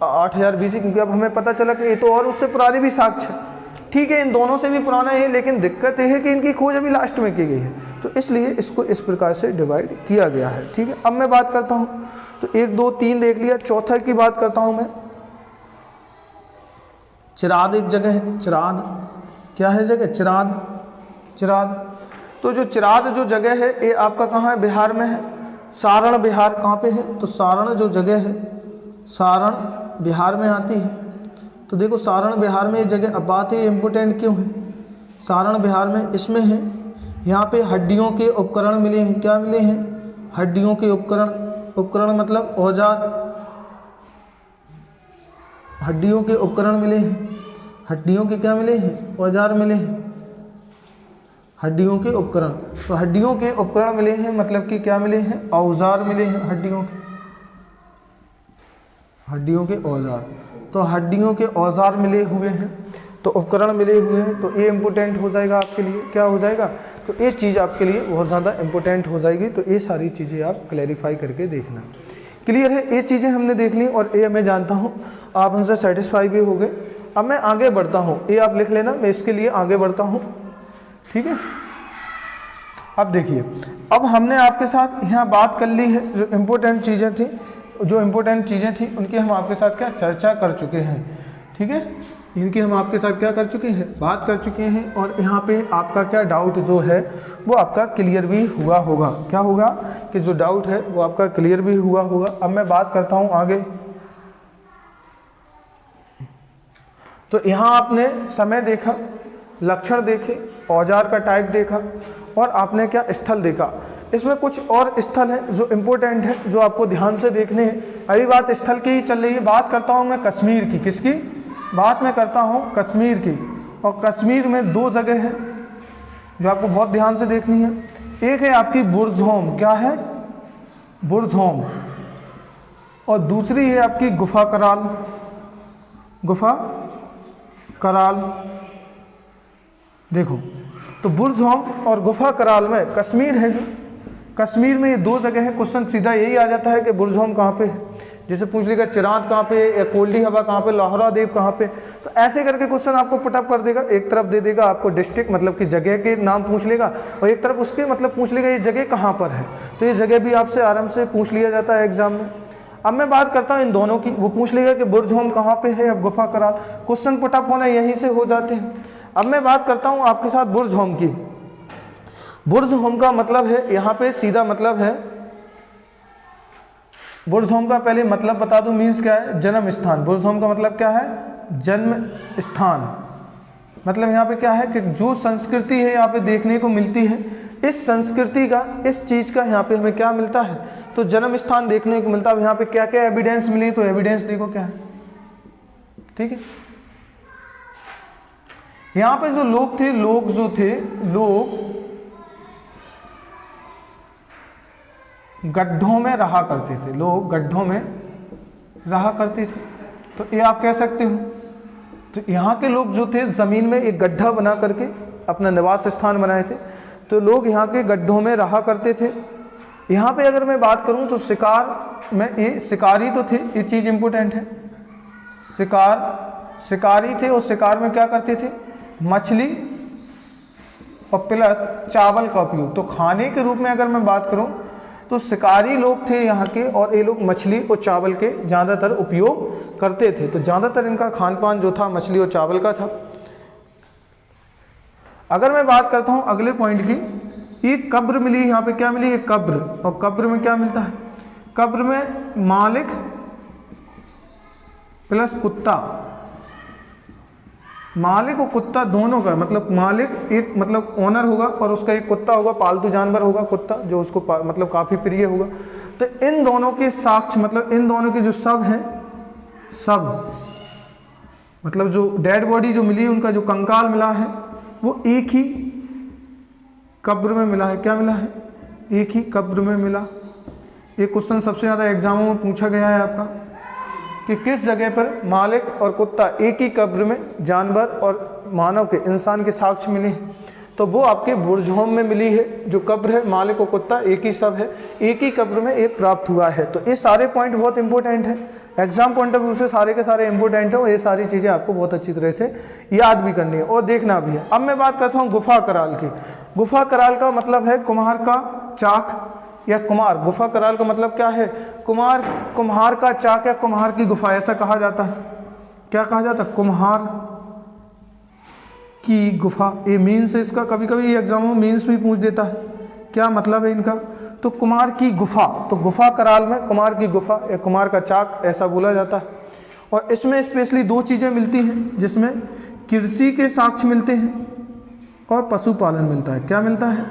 8000 BC, क्योंकि अब हमें पता चला कि ये तो और उससे पुराने भी साक्ष्य है। ठीक है, इन दोनों से भी पुराना है, लेकिन दिक्कत यह है कि इनकी खोज अभी लास्ट में की गई है, तो इसलिए इसको इस प्रकार से डिवाइड किया गया है। ठीक है, अब मैं बात करता हूँ, तो 1 2 3 देख लिया, चौथा की बात करता हूँ मैं। चिराद एक जगह है, चिराद क्या है जगह? चिराद, चिराद। तो जो चिराद जो जगह है ये आपका कहाँ है? बिहार में है। सारण बिहार कहाँ पे है? तो सारण जो जगह है, सारण बिहार में आती है। तो देखो सारण बिहार में ये जगह, अब बात ये इम्पोर्टेंट क्यों है? सारण बिहार में इसमें है यहाँ पे हड्डियों के उपकरण मिले हैं। क्या मिले हैं? हड्डियों के उपकरण। उपकरण मतलब औजार। हड्डियों के उपकरण मिले हैं। हड्डियों के क्या मिले हैं? औजार मिले हैं। हड्डियों के उपकरण, तो हड्डियों के उपकरण मिले हैं मतलब कि क्या मिले हैं? औजार मिले हैं हड्डियों के। हड्डियों के औजार, तो हड्डियों के औजार मिले हुए हैं, तो उपकरण मिले हुए हैं, तो ये इम्पोर्टेंट हो जाएगा आपके लिए। क्या हो जाएगा? तो ये चीज़ आपके लिए बहुत ज़्यादा इम्पोर्टेंट हो जाएगी। तो ये सारी चीज़ें आप क्लैरिफाई करके देखना। क्लियर है? ये चीज़ें हमने देख ली और ये मैं जानता हूँ आप उनसे सेटिस्फाई भी हो गए। अब मैं आगे बढ़ता हूँ, ये आप लिख लेना, मैं इसके लिए आगे बढ़ता हूँ। ठीक है, अब देखिए, अब हमने आपके साथ यहाँ बात कर ली है, जो इम्पोर्टेंट चीज़ें थी, उनकी हम आपके साथ क्या चर्चा कर चुके हैं। ठीक है, इनकी हम आपके साथ क्या कर चुके हैं? बात कर चुके हैं। और यहाँ पे आपका क्या डाउट जो है वो आपका क्लियर भी हुआ होगा। क्या होगा? कि जो डाउट है वो आपका क्लियर भी हुआ होगा। अब मैं बात करता हूँ आगे। तो यहाँ आपने समय देखा, लक्षण देखे, औजार का टाइप देखा और आपने क्या स्थल देखा। इसमें कुछ और स्थल है जो इम्पोर्टेंट है, जो आपको ध्यान से देखने हैं। अभी बात स्थल की ही चल रही है। बात करता हूँ मैं कश्मीर की। किसकी बात मैं करता हूँ? कश्मीर की। और कश्मीर में दो जगह है जो आपको बहुत ध्यान से देखनी है। एक है आपकी बुर्ज़होम। क्या है? बुर्ज़होम। और दूसरी है आपकी गुफा कराल। गुफा कराल। देखो, तो बुर्ज़होम और गुफा कराल में कश्मीर है। जो कश्मीर में ये दो जगह है। क्वेश्चन सीधा यही आ जाता है कि बुर्ज़होम कहाँ पे है। जैसे पूछ लेगा चिराग कहाँ पे, या कोल्डी हवा कहाँ पे, लाहौरा देव कहाँ पे, तो ऐसे करके क्वेश्चन आपको पुटअप कर देगा। एक तरफ दे देगा आपको डिस्ट्रिक्ट मतलब कि जगह के नाम पूछ लेगा, और एक तरफ उसके मतलब पूछ लेगा ये जगह कहाँ पर है। तो ये जगह भी आपसे आराम से पूछ लिया जाता है एग्जाम में। अब मैं बात करता हूँ इन दोनों की। वो पूछ लेगा कि बुर्ज़होम कहाँ पे है या गुफा कराल। क्वेश्चन पुटअप होना यहीं से हो जाते हैं। अब मैं बात करता हूँ आपके साथ बुर्ज़होम की। बुर्ज़होम का मतलब है, यहाँ पे सीधा मतलब है, बुर्ज़होम का पहले मतलब बता दूं, मीन्स क्या है? जन्म स्थान। बुर्ज़होम का मतलब क्या है? जन्म स्थान। मतलब यहाँ पे क्या है कि जो संस्कृति है यहाँ पे देखने को मिलती है, इस संस्कृति का, इस चीज़ का यहाँ पे हमें क्या मिलता है? तो जन्म स्थान देखने को मिलता है। यहाँ पे क्या क्या एविडेंस मिली? तो एविडेंस देखो क्या है। ठीक है, यहाँ पे जो लोग थे, लोग गड्ढों में रहा करते थे। लोग गड्ढों में रहा करते थे, तो ये आप कह सकते हो। तो यहाँ के लोग जो थे ज़मीन में एक गड्ढा बना करके अपना निवास स्थान बनाए थे। तो लोग यहाँ के गड्ढों में रहा करते थे। यहाँ पे अगर मैं बात करूँ तो शिकार में, ये शिकारी तो थे, ये चीज़ इम्पोर्टेंट है। शिकारी थे, और शिकार में क्या करते थे? मछली और प्लस चावल का उपयोग। तो खाने के रूप में अगर मैं बात करूं तो शिकारी लोग थे यहाँ के, और ये लोग मछली और चावल के ज़्यादातर उपयोग करते थे। तो ज़्यादातर इनका खान पान जो था मछली और चावल का था। अगर मैं बात करता हूँ अगले पॉइंट की, ये कब्र मिली। यहाँ पे क्या मिली? ये कब्र। और कब्र में क्या मिलता है? कब्र में मालिक प्लस कुत्ता। मालिक और कुत्ता दोनों का मतलब, मालिक एक मतलब ओनर होगा और उसका एक कुत्ता होगा, पालतू जानवर होगा कुत्ता, जो उसको मतलब काफ़ी प्रिय होगा। तो इन दोनों के साक्ष्य मतलब इन दोनों के जो शव हैं, शव मतलब जो डेड बॉडी जो मिली, उनका जो कंकाल मिला है वो एक ही कब्र में मिला है। क्या मिला है? एक ही कब्र में मिला। ये क्वेश्चन सबसे ज़्यादा एग्जामों में पूछा गया है आपका, कि किस जगह पर मालिक और कुत्ता एक ही कब्र में जानवर और मानव के, इंसान के साक्ष्य मिले हैं। तो वो आपके बुर्ज़होम में मिली है। जो कब्र है, मालिक और कुत्ता एक ही शव है, एक ही कब्र में एक प्राप्त हुआ है। तो ये सारे पॉइंट बहुत इंपॉर्टेंट है, एग्जाम पॉइंट ऑफ व्यू से सारे के सारे इंपॉर्टेंट है, और ये सारी चीज़ें आपको बहुत अच्छी तरह से याद भी करनी है और देखना भी है। अब मैं बात करता हूँ गुफा कराल की। गुफा कराल का मतलब है कुम्हार का चाक या कुम्हार। गुफा कराल का मतलब क्या है? कुम्हार का चाक या कुम्हार की गुफा, ऐसा कहा जाता है। क्या कहा जाता है? कुम्हार की गुफा। ये मीन्स इसका कभी कभी एग्जामों में मीन्स भी पूछ देता है, क्या मतलब है इनका? तो कुम्हार की गुफा। तो गुफा कराल में कुम्हार की गुफा या कुम्हार का चाक ऐसा बोला जाता है। और इसमें स्पेशली दो चीज़ें मिलती हैं, जिसमें कृषि के साक्ष्य मिलते हैं। और पशुपालन मिलता है। क्या मिलता है?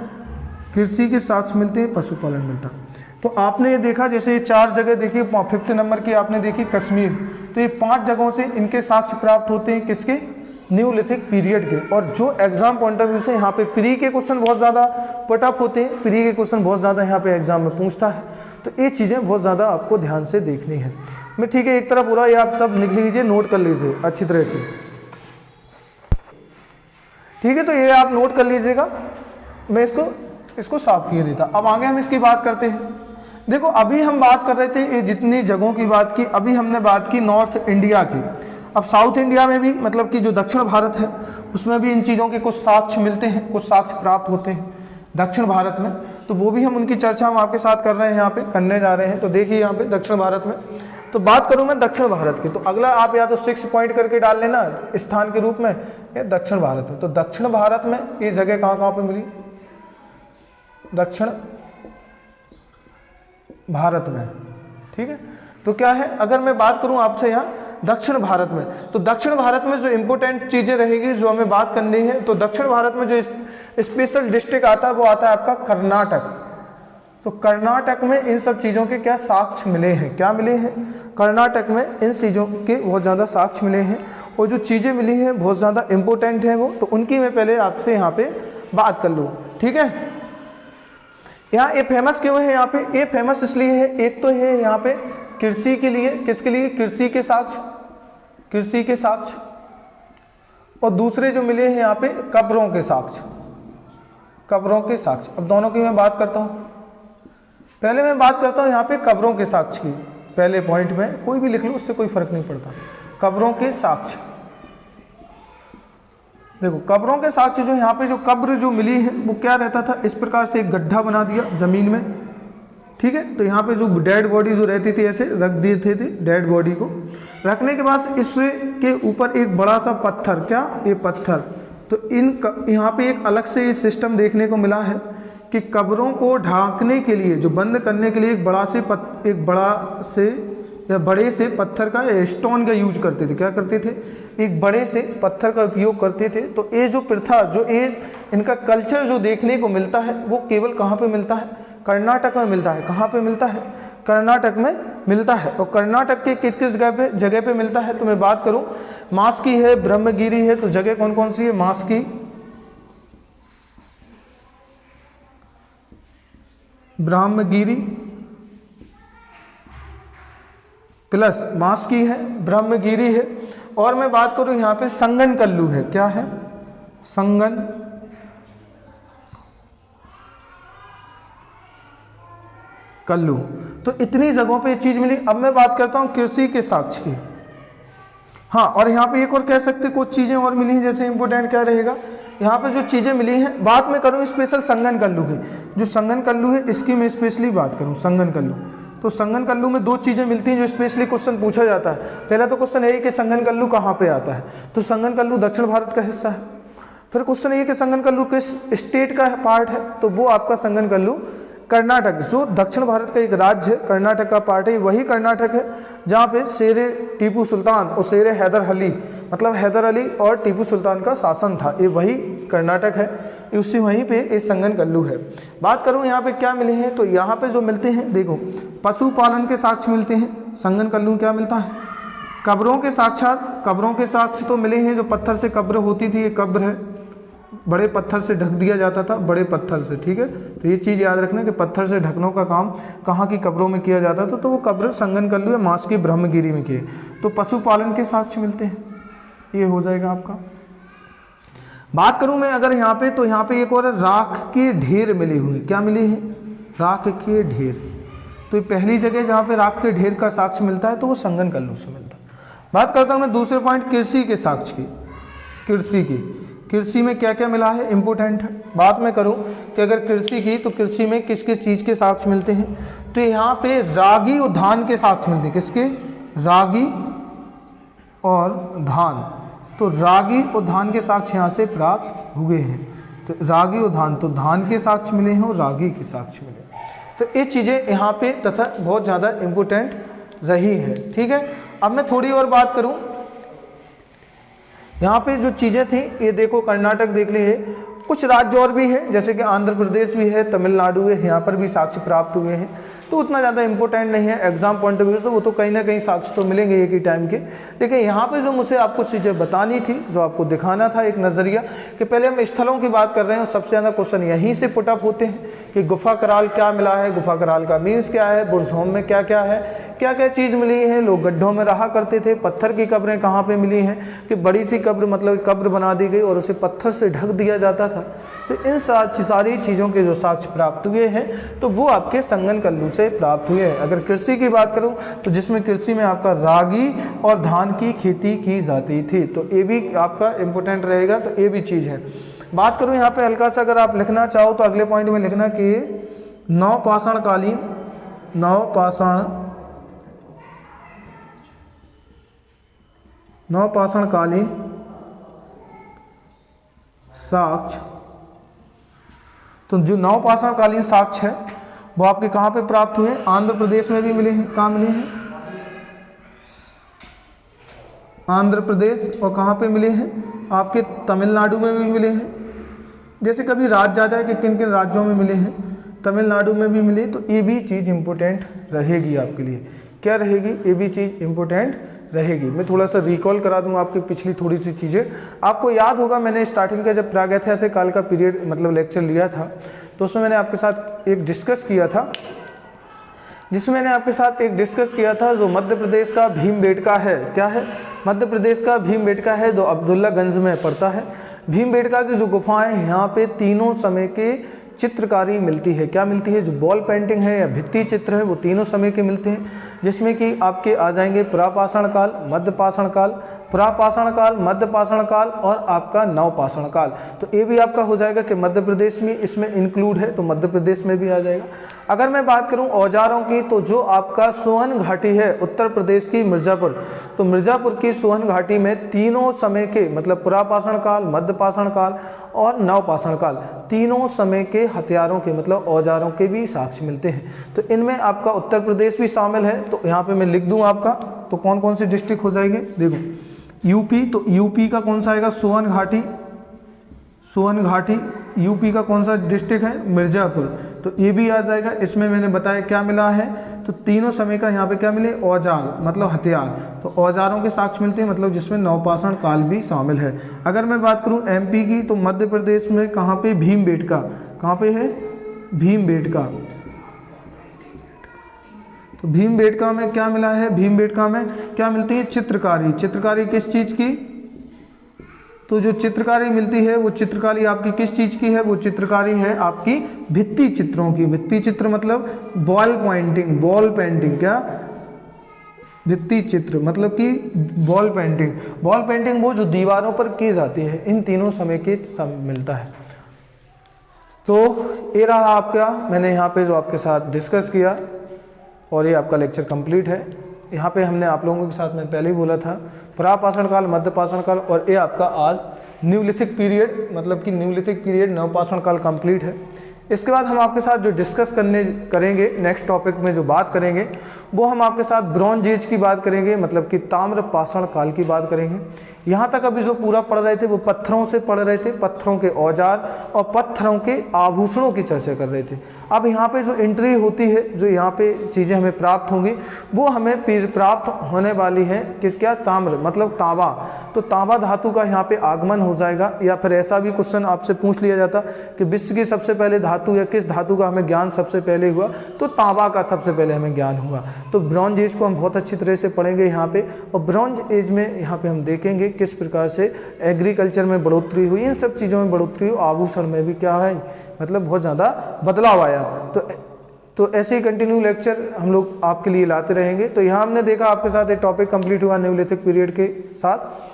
कृषि के साक्ष्य मिलते हैं, पशुपालन मिलता है। तो आपने ये देखा, जैसे ये 4 जगह देखी, 5th नंबर की आपने देखी कश्मीर, तो ये 5 जगहों से इनके साक्ष्य प्राप्त होते हैं, किसके? न्यूलिथिक पीरियड के। और जो एग्जाम पॉइंट ऑफ व्यू से यहाँ पे प्री के क्वेश्चन बहुत ज़्यादा पटअप होते हैं, प्री के क्वेश्चन बहुत ज़्यादा यहाँ पे एग्जाम में पूछता है, तो ये चीज़ें बहुत ज़्यादा आपको ध्यान से देखनी है। मैं ठीक है, एक तरह पूरा ये आप सब लिख लीजिए, नोट कर लीजिए अच्छी तरह से, ठीक है। तो ये आप नोट कर लीजिएगा, मैं इसको साफ किए देता। अब आगे हम इसकी बात करते हैं। देखो, अभी हम बात कर रहे थे ये जितनी जगहों की बात की, अभी हमने बात की नॉर्थ इंडिया की। अब साउथ इंडिया में भी, मतलब कि जो दक्षिण भारत है, उसमें भी इन चीज़ों के कुछ साक्ष्य मिलते हैं, कुछ साक्ष्य प्राप्त होते हैं दक्षिण भारत में। तो वो भी हम उनकी चर्चा हम आपके साथ कर रहे हैं, यहाँ पे करने जा रहे हैं। तो देखिए यहाँ पे दक्षिण भारत में, तो बात करूँ मैं दक्षिण भारत की, तो अगला आप या तो 6 पॉइंट करके डाल लेना स्थान के रूप में, या दक्षिण भारत में। तो दक्षिण भारत में ये जगह कहाँ पे मिली? दक्षिण भारत में, ठीक है। तो क्या है, अगर मैं बात करूं आपसे यहाँ दक्षिण भारत में, तो दक्षिण भारत में जो इंपॉर्टेंट चीजें रहेगी जो हमें बात करनी है, तो दक्षिण भारत में जो स्पेशल डिस्ट्रिक्ट आता है वो आता है आपका कर्नाटक। तो कर्नाटक में इन सब चीज़ों के क्या साक्ष्य मिले हैं? क्या मिले हैं? कर्नाटक में इन चीज़ों के बहुत ज़्यादा साक्ष्य मिले हैं, और जो चीज़ें मिली हैं बहुत ज़्यादा इंपॉर्टेंट है वो, तो उनकी मैं पहले आपसे यहाँ पे बात कर लूँ, ठीक है। यहाँ ये फेमस क्यों है? यहाँ पे ये फेमस इसलिए है, एक तो है यहाँ पे कृषि के लिए, किसके लिए? कृषि के साक्ष्य, कृषि के साक्ष्य, और दूसरे जो मिले हैं यहाँ पे कब्रों के साक्ष्य, कब्रों के साक्ष्य। अब दोनों की मैं बात करता हूँ। पहले मैं बात करता हूँ यहाँ पे कब्रों के साक्ष्य की, पहले पॉइंट में कोई भी लिख लो, उससे कोई फर्क नहीं पड़ता। कब्रों के साक्ष्य, देखो कब्रों के साक्ष्य जो यहाँ पे जो कब्र जो मिली है वो क्या रहता था, इस प्रकार से एक गड्ढा बना दिया जमीन में, ठीक है। तो यहाँ पे जो डेड बॉडी जो रहती थी ऐसे रख दिए थे डेड बॉडी को, रखने के बाद इसके ऊपर एक बड़ा सा पत्थर, क्या? ये पत्थर। तो यहाँ पे एक अलग से ये सिस्टम देखने को मिला है कि कब्रों को ढांकने के लिए, जो बंद करने के लिए एक बड़े से पत्थर का या स्टोन का यूज करते थे। क्या करते थे? एक बड़े से पत्थर का उपयोग करते थे। तो ये जो प्रथा, जो ये इनका कल्चर जो देखने को मिलता है वो केवल कहाँ पे मिलता है? कर्नाटक में मिलता है। कहाँ पे मिलता है? कर्नाटक में मिलता है। और कर्नाटक के किस किस जगह पे मिलता है? तो मैं बात करूँ, मास्की है, ब्रह्मगिरी है। तो जगह कौन कौन सी है? मास्की, ब्रह्मगिरी प्लस मास्की है, ब्रह्मगिरी है, और मैं बात करूं यहाँ पे संगन कल्लू है। क्या है? संगन कल्लू। तो इतनी जगहों पे ये चीज मिली। अब मैं बात करता हूँ कृषि के साक्ष्य की। हाँ, और यहाँ पे एक और कह सकते कुछ चीजें और मिली हैं, जैसे इंपोर्टेंट क्या रहेगा यहाँ पे जो चीजें मिली हैं। बात मैं करूँ स्पेशल संगन कल्लू की, जो संगन कल्लू है इसकी मैं स्पेशली बात करूँ। संगन कल्लू, तो संगन कल्लू में 2 चीजें मिलती हैं जो स्पेशली क्वेश्चन पूछा जाता है। पहला तो क्वेश्चन है कि संगन कल्लू कहाँ पे आता है, तो संगन कल्लू दक्षिण भारत का हिस्सा है। फिर क्वेश्चन ये कि संगन कल्लू किस स्टेट का पार्ट है, तो वो आपका संगन कल्लू कर्नाटक, जो दक्षिण भारत का एक राज्य है, कर्नाटक का पार्ट है। वही कर्नाटक है जहाँ पे शेरे टीपू सुल्तान और शेरे हैदर अली, मतलब हैदर अली और टीपू सुल्तान का शासन था, ये वही कर्नाटक है। उसी वहीं पे ये संगन कल्लू है। बात करूँ यहाँ पे क्या मिले हैं, तो यहाँ पे जो मिलते हैं, देखो पशुपालन के साक्ष्य मिलते हैं। संगन कल्लू क्या मिलता है? कब्रों के साक्षात, कब्रों के साक्ष्य तो मिले हैं, जो पत्थर से कब्र होती थी, ये कब्र है, बड़े पत्थर से ढक दिया जाता था, बड़े पत्थर से, ठीक है। तो ये चीज़ याद रखना कि पत्थर से ढकने का काम कहाँ की कब्रों में किया जाता था, तो वो कब्र संगन कल्लू या मास्की ब्रह्मगिरी में किए। तो पशुपालन के साक्ष्य मिलते हैं, ये हो जाएगा आपका। बात करूं मैं अगर यहाँ पे, तो यहाँ पे एक और राख के ढेर मिले हुए। क्या मिले हैं? राख के ढेर। तो ये पहली जगह जहाँ पे राख के ढेर का साक्ष्य मिलता है तो वो संगन कल्लू से मिलता है। बात करता हूँ मैं दूसरे पॉइंट कृषि के साक्ष्य की। कृषि की, कृषि में क्या क्या मिला है, इंपोर्टेंट है। बात मैं करूं कि अगर कृषि की, तो कृषि में किस किस चीज़ के साक्ष्य मिलते हैं, तो यहाँ पे रागी और धान के साक्ष्य मिलते हैं। किसके? रागी और धान। तो रागी और धान के साक्ष्य यहाँ से प्राप्त हुए हैं। तो रागी और धान, तो धान के साक्ष्य मिले हैं और रागी के साक्ष्य मिले। तो ये चीज़ें यहाँ पे तथा बहुत ज़्यादा इम्पोर्टेंट रही है, ठीक है। अब मैं थोड़ी और बात करूँ, यहाँ पे जो चीज़ें थी, ये देखो कर्नाटक देख लिए, कुछ राज्य और भी हैं, जैसे कि आंध्र प्रदेश भी है, तमिलनाडु है, यहाँ पर भी साक्ष्य प्राप्त हुए हैं। तो उतना ज़्यादा इंपॉर्टेंट नहीं है एग्जाम पॉइंट ऑफ व्यू से, वो तो कहीं ना कहीं साक्ष्य तो मिलेंगे एक ही टाइम के। लेकिन यहाँ पे जो मुझे आपको चीज़ें बतानी थी, जो आपको दिखाना था एक नज़रिया, कि पहले हम स्थलों की बात कर रहे हैं, सबसे ज़्यादा क्वेश्चन यहीं से पुटअप होते हैं कि गुफा कराल क्या मिला है, गुफा कराल का मीन्स क्या है, बुरझोम में क्या क्या है, क्या क्या चीज़ मिली है, लोग गड्ढों में रहा करते थे, पत्थर की कब्रें कहाँ पे मिली हैं, कि बड़ी सी कब्र मतलब कब्र बना दी गई और उसे पत्थर से ढक दिया जाता था। तो इन सारी चीज़ों के जो साक्ष्य प्राप्त हुए हैं तो वो आपके संगनकल्लू से प्राप्त हुए हैं। अगर कृषि की बात करूं तो जिसमें कृषि में आपका रागी और धान की खेती की जाती थी, तो ये भी आपका इम्पोर्टेंट रहेगा, तो ये भी चीज़ है। बात करूं यहाँ पे हल्का सा अगर आप लिखना चाहो तो अगले पॉइंट में लिखना कि नवपाषाणकालीन साक्ष्य। तो जो नवपाषाणकालीन साक्ष्य है वो आपके कहाँ पे प्राप्त हुए? आंध्र प्रदेश में भी मिले हैं। कहाँ मिले हैं? आंध्र प्रदेश। और कहाँ पे मिले हैं? आपके तमिलनाडु में भी मिले हैं। जैसे कभी राज्य आ जाए कि किन किन राज्यों में मिले हैं, तमिलनाडु में भी मिले, तो ये भी चीज़ इम्पोर्टेंट रहेगी आपके लिए। क्या रहेगी? ये भी चीज़ इम्पोर्टेंट रहेगी। मैं थोड़ा सा रिकॉल करा दूं आपकी पिछली थोड़ी सी चीज़ें। आपको याद होगा मैंने स्टार्टिंग का जब प्रागैतिहासिक काल का पीरियड मतलब लेक्चर लिया था, तो उसमें मैंने आपके साथ एक डिस्कस किया था, जो मध्य प्रदेश का भीमबेटका है। क्या है? मध्य प्रदेश का भीमबेटका है, जो अब्दुल्लागंज में पड़ता है। भीमबेटका की जो गुफाएं हैं, यहाँ पे तीनों समय के चित्रकारी मिलती है। क्या मिलती है? जो बॉल पेंटिंग है या भित्ति चित्र है वो तीनों समय के मिलते हैं, जिसमें कि आपके आ जाएंगे पुरापाषाण काल, मध्यपाषाण काल, पुरापाषाण काल, मध्यपाषाण काल और आपका नवपाषाण काल। तो ये भी आपका हो जाएगा कि मध्य प्रदेश में इसमें इंक्लूड है, तो मध्य प्रदेश में भी आ जाएगा। अगर मैं बात करूं औजारों की, तो जो आपका सोहन घाटी है उत्तर प्रदेश की मिर्ज़ापुर, तो मिर्ज़ापुर की सोहन घाटी में तीनों समय के मतलब पुरापाषाण काल, मध्यपाषाण काल और नवपाषाण काल, तीनों समय के हथियारों के मतलब औजारों के भी साक्ष्य मिलते हैं। तो इनमें आपका उत्तर प्रदेश भी शामिल है। तो यहाँ पे मैं लिख दूँ आपका, तो कौन कौन से डिस्ट्रिक्ट हो जाएंगे? देखो यूपी, तो यूपी का कौन सा आएगा? सोहन घाटी। यूपी का कौन सा डिस्ट्रिक्ट है? मिर्ज़ापुर। तो ये भी आ जाएगा। इसमें मैंने बताया क्या मिला है, तो तीनों समय का यहाँ पे क्या मिले? औजार मतलब हथियार। तो औजारों के साक्ष्य मिलते हैं, मतलब जिसमें नवपाषाण काल भी शामिल है। अगर मैं बात करूँ एमपी की, तो मध्य प्रदेश में कहाँ पे? भीमबेटका। कहाँ पे है? भीमबेटका। तो भीमबेटका में क्या मिला है? भीमबेटका में क्या मिलती है? चित्रकारी। चित्रकारी किस चीज़ की? तो जो चित्रकारी मिलती है वो चित्रकारी आपकी किस चीज़ की है? वो चित्रकारी है आपकी भित्ति चित्रों की। भित्ति चित्र मतलब बॉल पेंटिंग। क्या? भित्ति चित्र मतलब कि बॉल पेंटिंग वो जो दीवारों पर की जाती है, इन तीनों समय के सब मिलता है। तो ये रहा आपका, मैंने यहाँ पे जो आपके साथ डिस्कस किया, और ये आपका लेक्चर कंप्लीट है। यहाँ पे हमने आप लोगों के साथ में पहले ही बोला था पुरापाषाण काल, मध्यपाषाण काल, और ये आपका आज न्यूलिथिक पीरियड मतलब कि न्यूलिथिक पीरियड नवपाषाण काल कंप्लीट है। इसके बाद हम आपके साथ जो डिस्कस करेंगे नेक्स्ट टॉपिक में जो बात करेंगे, वो हम आपके साथ ब्रॉन्ज एज की बात करेंगे, मतलब कि ताम्रपाषाण काल की बात करेंगे। यहाँ तक अभी जो पूरा पढ़ रहे थे वो पत्थरों से पढ़ रहे थे, पत्थरों के औजार और पत्थरों के आभूषणों की चर्चा कर रहे थे। अब यहाँ पे जो एंट्री होती है, जो यहाँ पे चीज़ें हमें प्राप्त होंगी, वो हमें प्राप्त होने वाली है क्या? ताम्र मतलब तांबा। तो तांबा धातु का यहाँ पे आगमन हो जाएगा। या फिर ऐसा भी क्वेश्चन आपसे पूछ लिया जाता कि विश्व की सबसे पहले धातु या किस धातु का हमें ज्ञान सबसे पहले हुआ, तो तांबा का सबसे पहले हमें ज्ञान हुआ। तो ब्रॉन्ज एज को हम बहुत अच्छी तरह से पढ़ेंगे यहाँ पे, और ब्रॉन्ज एज में यहाँ पे हम देखेंगे किस प्रकार से एग्रीकल्चर में बढ़ोतरी हुई, इन सब चीज़ों में बढ़ोतरी हुई, आभूषण में भी क्या है मतलब बहुत ज़्यादा बदलाव आया। तो ऐसे ही कंटिन्यू लेक्चर हम लोग आपके लिए लाते रहेंगे। तो यहाँ हमने देखा आपके साथ एक टॉपिक कंप्लीट हुआ न्यूलिथिक पीरियड के साथ।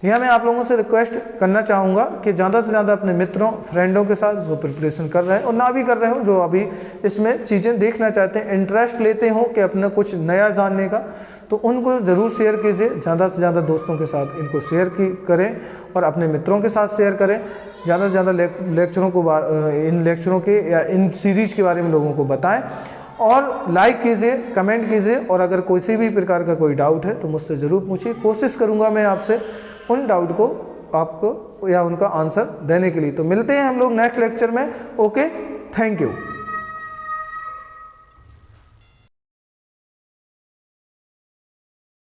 यहाँ मैं आप लोगों से रिक्वेस्ट करना चाहूँगा कि ज़्यादा से ज़्यादा अपने मित्रों फ्रेंडों के साथ जो प्रिपरेशन कर रहे हैं और ना भी कर रहे हो, जो अभी इसमें चीज़ें देखना चाहते हैं, इंटरेस्ट लेते हो कि अपना कुछ नया जानने का, तो उनको ज़रूर शेयर कीजिए। ज़्यादा से ज़्यादा दोस्तों के साथ इनको शेयर करें और अपने मित्रों के साथ शेयर करें। ज़्यादा से ज़्यादा लेक्चरों को इन लेक्चरों के या इन सीरीज के बारे में लोगों को बताएं, और लाइक कीजिए, कमेंट कीजिए, और अगर कोई भी प्रकार का कोई डाउट है तो मुझसे ज़रूर पूछिए। कोशिश करूँगा मैं आपसे उन डाउट को आपको या उनका आंसर देने के लिए। तो मिलते हैं हम लोग नेक्स्ट लेक्चर में। Okay, thank you.